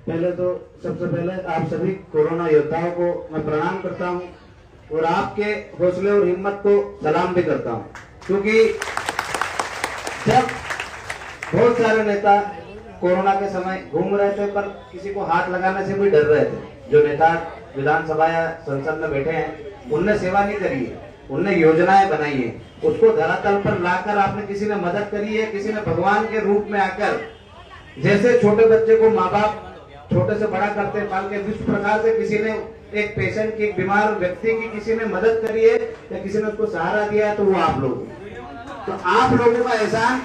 पहले तो सबसे पहले आप सभी कोरोना योद्धाओं को मैं प्रणाम करता हूं और आपके हौसले और हिम्मत को सलाम भी करता हूं, क्योंकि जब बहुत सारे नेता कोरोना के समय घूम रहे थे पर किसी को हाथ लगाने से भी डर रहे थे। जो नेता विधानसभा या संसद में बैठे हैं उनने सेवा नहीं करी है, उनने योजनाएं बनाई है, उसको धरातल पर लाकर आपने किसी ने मदद करी है, किसी ने भगवान के रूप में आकर, जैसे छोटे बच्चे को माँ बाप छोटे से बड़ा करते पाल के, जिस प्रकार से किसी ने एक पेशेंट की, एक बीमार व्यक्ति की किसी ने मदद करी है या किसी ने उसको सहारा दिया है, तो वो आप लोग। तो आप लोगों का एहसान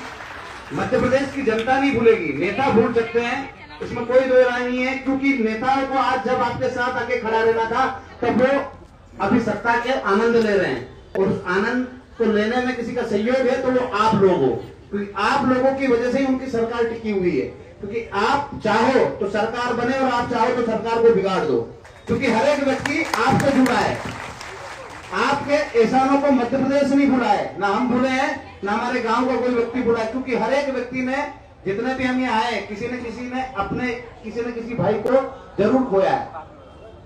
मध्य प्रदेश की जनता नहीं भूलेगी। नेता भूल सकते हैं, इसमें कोई दो राय नहीं है, क्योंकि नेताओं को आज जब आपके साथ आके खड़ा रहना था तब वो अभी सत्ता के आनंद ले रहे हैं, और उस आनंद को लेने में किसी का सहयोग है तो वो आप लोग हो, क्योंकि आप लोगों की वजह से ही उनकी सरकार टिकी हुई है। क्योंकि आप चाहो तो सरकार बने और आप चाहो तो सरकार को बिगाड़ दो, क्योंकि हर एक व्यक्ति आपसे जुड़ा है। आपके एहसानों को मध्य प्रदेश नहीं भूला है, ना हम भूले हैं, ना हमारे गांव का कोई व्यक्ति भूला है, क्योंकि हर एक व्यक्ति ने, जितने भी हम यहाँ आए, किसी न किसी भाई को जरूर खोया है।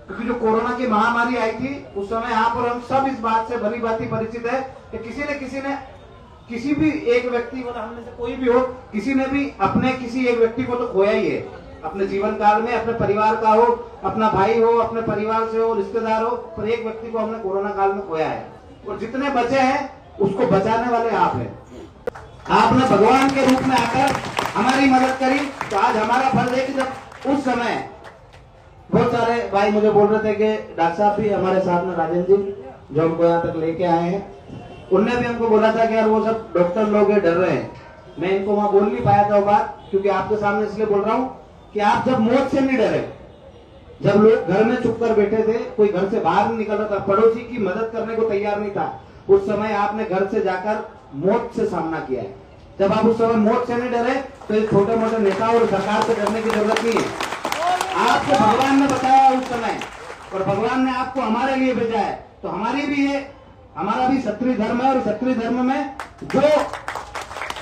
क्योंकि जो कोरोना की महामारी आई थी उस समय यहाँ पर हम सब इस बात से भली भांति परिचित है कि किसी ने किसी भी एक व्यक्ति को, हमने से कोई भी हो, किसी ने भी अपने किसी एक व्यक्ति को तो खोया ही है अपने जीवन काल में। अपने परिवार का हो, अपना भाई हो, अपने परिवार से हो, रिश्तेदार हो, पर एक व्यक्ति को हमने कोरोना काल में खोया है। और जितने बचे हैं उसको बचाने वाले आप हैं। आपने भगवान के रूप में आकर हमारी मदद करी, तो आज हमारा फर्ज है कि जब उस समय बहुत सारे भाई मुझे बोल रहे थे कि डॉक्टर साहब भी हमारे साथ में, राजेंद्र जी जो हमको यहाँ तक लेके आए हैं, उनने भी हमको बोला था कि यार वो सब डॉक्टर लोग डर रहे हैं। मैं इनको वहां बोल नहीं पाया था वो बात, क्योंकि आपके सामने इसलिए बोल रहा हूँ कि आप जब मौत से नहीं डरे, जब लोग घर में चुप कर बैठे थे, कोई घर से बाहर नहीं निकल रहा था, पड़ोसी की मदद करने को तैयार नहीं था, उस समय आपने घर से जाकर मौत से सामना किया है। जब आप उस समय मौत से नहीं डरे तो ये छोटे मोटे नेता और सरकार से डरने की जरूरत नहीं है। आपको भगवान ने बताया उस समय, और भगवान ने आपको हमारे लिए भेजा है, तो हमारी भी है, हमारा भी क्षत्रिय धर्म है, और क्षत्रिय धर्म में जो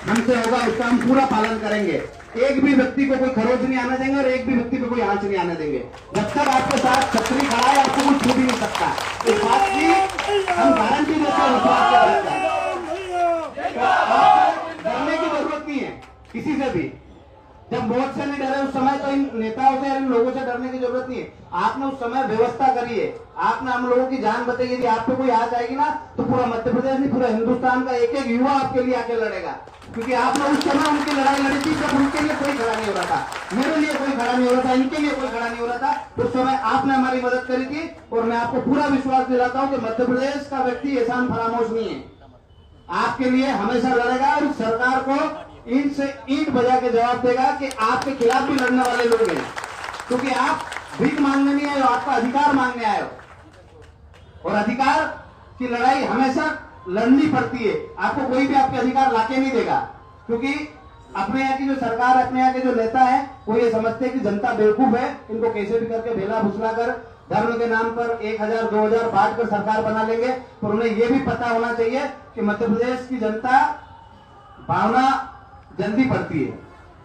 हमसे होगा उसका हम पूरा पालन करेंगे। एक भी व्यक्ति को कोई खरोच नहीं आने देंगे और एक भी व्यक्ति को कोई आंच नहीं आने देंगे। जब तक आपके साथ क्षत्रिय खड़ा है आपको कुछ छू भी नहीं सकता, इस बात की हम गारंटी देते हैं, विश्वास के साथ। डरने की जरूरत नहीं है किसी से भी। जब मौत से नहीं डरे उस समय, तो इन नेताओं से, इन लोगों से डरने की जरूरत नहीं है। आपने उस समय व्यवस्था करी है, आपने हम लोगों की जान बचाई। यदि आप पे कोई आ जाएगी ना तो पूरा मध्य प्रदेश नहीं, पूरा हिंदुस्तान का एक एक युवा आपके लिए आके लड़ेगा, क्योंकि आपने उस समय उनकी लड़ाई लड़ी थी जब उनके लिए कोई खड़ा नहीं हो रहा था, मेरे लिए कोई खड़ा नहीं हो रहा था, इनके लिए कोई खड़ा नहीं हो रहा था। उस समय आपने हमारी मदद करी थी, और मैं आपको पूरा विश्वास दिलाता हूँ कि मध्य प्रदेश का व्यक्ति एहसान फरामोश नहीं है, आपके लिए हमेशा लड़ेगा, और सरकार को ईंट से ईंट बजा के जवाब देगा कि आपके खिलाफ भी लड़ने वाले लोग हैं, क्योंकि आप भीख मांगने नहीं आए हो, आपका अधिकार मांगने आए हो, और अधिकार की लड़ाई हमेशा लड़नी पड़ती है। आपको कोई भी आपके अधिकार लाके नहीं देगा, क्योंकि अपने यहाँ की जो सरकार, अपने यहाँ के जो नेता है, वो ये समझते हैं कि जनता बेवकूफ है, इनको कैसे भी करके भेला भुसला कर धर्म के नाम पर 1000 2000 बांट कर सरकार बना लेंगे। पर उन्हें ये भी पता होना चाहिए कि मध्य प्रदेश की जनता भावना जल्दी पड़ती है,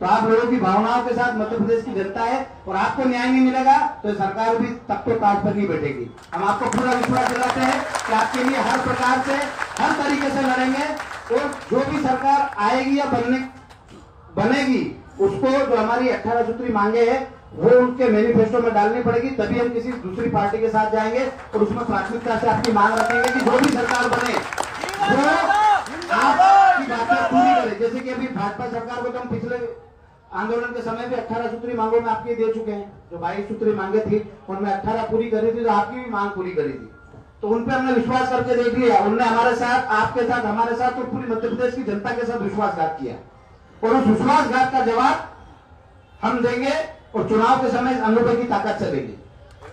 तो आप लोगों की भावनाओं के साथ मध्य प्रदेश की जनता है, और आपको न्याय नहीं मिलेगा तो सरकार भी तब तो ताज पर नहीं बैठेगी। हम आपको पूरा विश्वास दिलाते हैं कि आपके लिए हर प्रकार से, हर तरीके से लड़ेंगे, और जो भी सरकार आएगी या बनेगी उसको जो हमारी 18 सूत्री मांगे हैं वो उनके मैनिफेस्टो में डालनी पड़ेगी, तभी हम किसी दूसरी पार्टी के साथ जाएंगे, और उसमें प्राथमिकता से आपकी मांग रखेंगे कि जो भी सरकार बने वो आपकी बातें पूरी करे। जैसे कि अभी भाजपा सरकार को तो हम पिछले आंदोलन के समय भी 18 सूत्री मांगों में आपके दे चुके हैं, जो 22 सूत्री मांगे थी उनमें 18 पूरी करी थी, तो आपकी भी मांग पूरी करी थी, तो उन पर हमने विश्वास करके देख लिया। उनने हमारे साथ, आपके साथ, हमारे साथ और पूरी मध्य प्रदेश की जनता के साथ विश्वासघात किया, और उस विश्वासघात का जवाब हम देंगे, और चुनाव के समय इस अनुभव की ताकत चलेगी।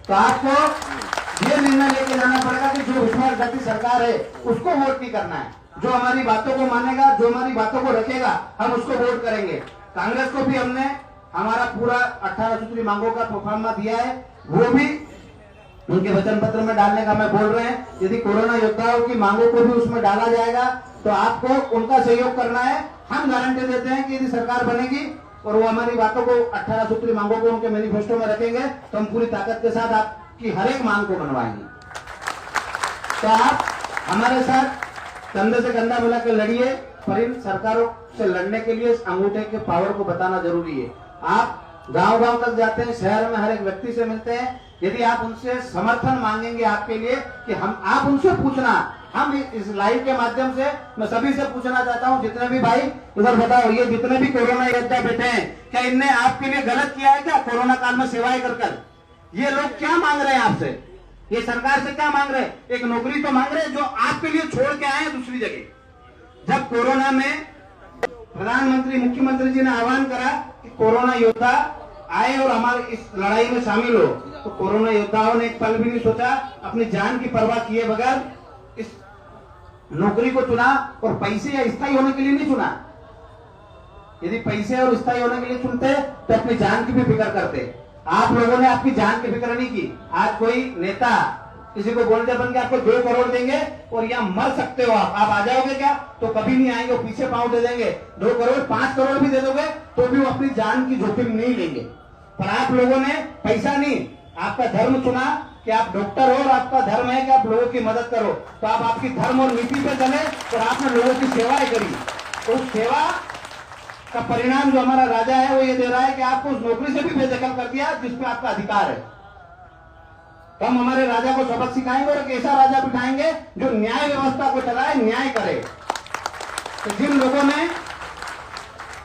तो आपको ये निर्णय लेके जाना पड़ेगा कि जो विश्वासघाती सरकार है उसको वोट नहीं करना है, जो हमारी बातों को मानेगा, जो हमारी बातों को रखेगा, हम उसको वोट करेंगे। कांग्रेस को भी हमने हमारा पूरा 18 सूत्री मांगों का प्रोफार्मा दिया है, वो भी उनके वचन पत्र में डालने का मैं बोल रहे हैं। यदि कोरोना योद्धाओं की मांगों को भी उसमें डाला जाएगा तो आपको उनका सहयोग करना है। हम गारंटी देते हैं कि यदि सरकार बनेगी और वो हमारी बातों को 18 सूत्री मांगों को उनके मैनिफेस्टो में रखेंगे तो हम पूरी ताकत के साथ आपकी हर एक मांग को बनवाएंगे। तो आप हमारे साथ कंधे से कंधा मिला के लड़िए, पर इन सरकारों से लड़ने के लिए इस अंगूठे के पावर को बताना जरूरी है। आप गांव गांव तक जाते हैं, शहर में हर एक व्यक्ति से मिलते हैं, यदि आप उनसे समर्थन मांगेंगे आपके लिए कि हम आप उनसे पूछना, हम इस लाइव के माध्यम से मैं सभी से पूछना चाहता हूं, जितने भी भाई उधर बताओ, ये जितने भी कोरोना योद्धा बैठे हैं, क्या इनने आपके लिए गलत किया है क्या? कोरोना काल में सेवाएं कर कर ये लोग क्या मांग रहे हैं आपसे? ये सरकार से क्या मांग रहे हैं? एक नौकरी तो मांग रहे हैं जो आपके लिए छोड़ के आए हैं दूसरी जगह। जब कोरोना में प्रधानमंत्री मुख्यमंत्री जी ने आह्वान करा कि कोरोना योद्धा आए और हमारे इस लड़ाई में शामिल हो, तो कोरोना योद्धाओं ने एक पल भी नहीं सोचा, अपनी जान की परवाह किए बगैर इस नौकरी को चुना और पैसे या स्थायी होने के लिए नहीं चुना। यदि पैसे और स्थायी होने के लिए चुनते तो अपनी जान की भी फिक्र करते। आप लोगों ने आपकी जान की फिक्र नहीं की। आज कोई नेता किसी को बोलते बन के आपको 2 करोड़ देंगे और यहाँ मर सकते हो आप आ जाओगे क्या? तो कभी नहीं आएंगे, वो पीछे पांव दे देंगे। 2 करोड़ 5 करोड़ भी दे दोगे तो भी वो अपनी जान की जोखिम नहीं लेंगे। पर आप लोगों ने पैसा नहीं, आपका धर्म चुना कि आप डॉक्टर हो और आपका धर्म है कि आप लोगों की मदद करो, तो आप आपकी धर्म और नीति पे चले और आपने लोगों की सेवाएं करी। तो उस सेवा का परिणाम जो हमारा राजा है वो ये दे रहा है कि आपको उस नौकरी से भी बेदखल कर दिया जिसपे आपका अधिकार है। तो हम हमारे राजा को सबक सिखाएंगे और एक ऐसा राजा बिठाएंगे जो न्याय व्यवस्था को चलाए, न्याय करे। तो जिन लोगों ने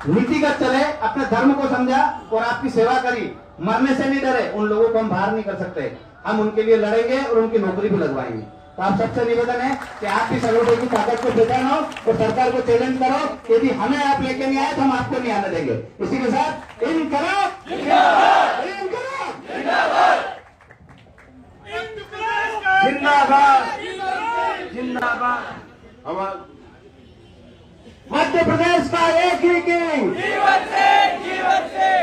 नीतिगत चले, अपने धर्म को समझा और आपकी सेवा करी, मरने से नहीं डरे, उन लोगों को हम बाहर नहीं कर सकते। हम उनके लिए लड़ेंगे और उनकी नौकरी भी लगवाएंगे। तो आप सबसे निवेदन है कि आप भी संगठन की ताकत को पहचानो और सरकार को चैलेंज करो। यदि हमें आप लेके नहीं आए तो हम आपको नहीं आने देंगे। इसी के साथ इनकलाब जिंदाबाद, जिंदाबाद, जिंदाबाद। हमारा मध्य प्रदेश का एक ही किंग,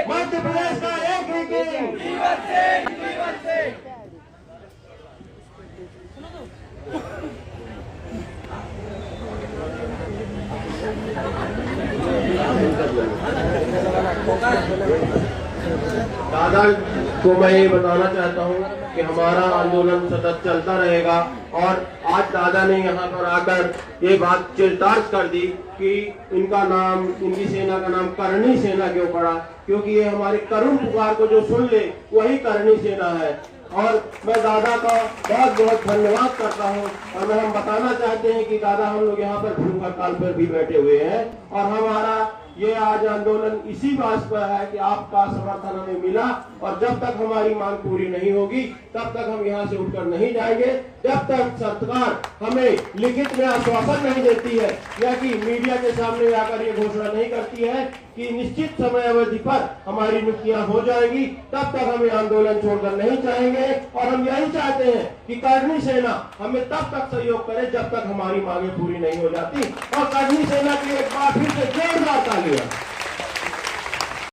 मध्य प्रदेश का एक ही किंग। दादा को मैं ये बताना चाहता हूँ कि हमारा आंदोलन सतत चलता रहेगा और आज दादा ने यहाँ पर आकर ये बात चरितार्थ कर दी कि इनका नाम, इनकी सेना का नाम करणी सेना क्यों पड़ा, क्योंकि ये हमारे करुण पुकार को जो सुन ले वही करणी सेना है। और मैं दादा का बहुत बहुत धन्यवाद करता हूँ। और मैं हम बताना चाहते हैं कि दादा हम लोग यहाँ पर भूख हड़ताल पर भी बैठे हुए हैं और हमारा ये आज आंदोलन इसी बात पर है कि आपका समर्थन हमें मिला और जब तक हमारी मांग पूरी नहीं होगी तब तक हम यहाँ से उठकर नहीं जाएंगे। जब तक सरकार हमें लिखित में आश्वासन नहीं देती है या कि मीडिया के सामने आकर ये घोषणा नहीं करती है कि निश्चित समय अवधि पर हमारी नियुक्तियां हो जाएगी, तब तक हमें आंदोलन छोड़कर नहीं चाहेंगे। और हम यही चाहते हैं कि करणी सेना हमें तब तक सहयोग करे जब तक हमारी मांगे पूरी नहीं हो जाती। और करणी सेना की एक बार फिर से जोरदार तालियां।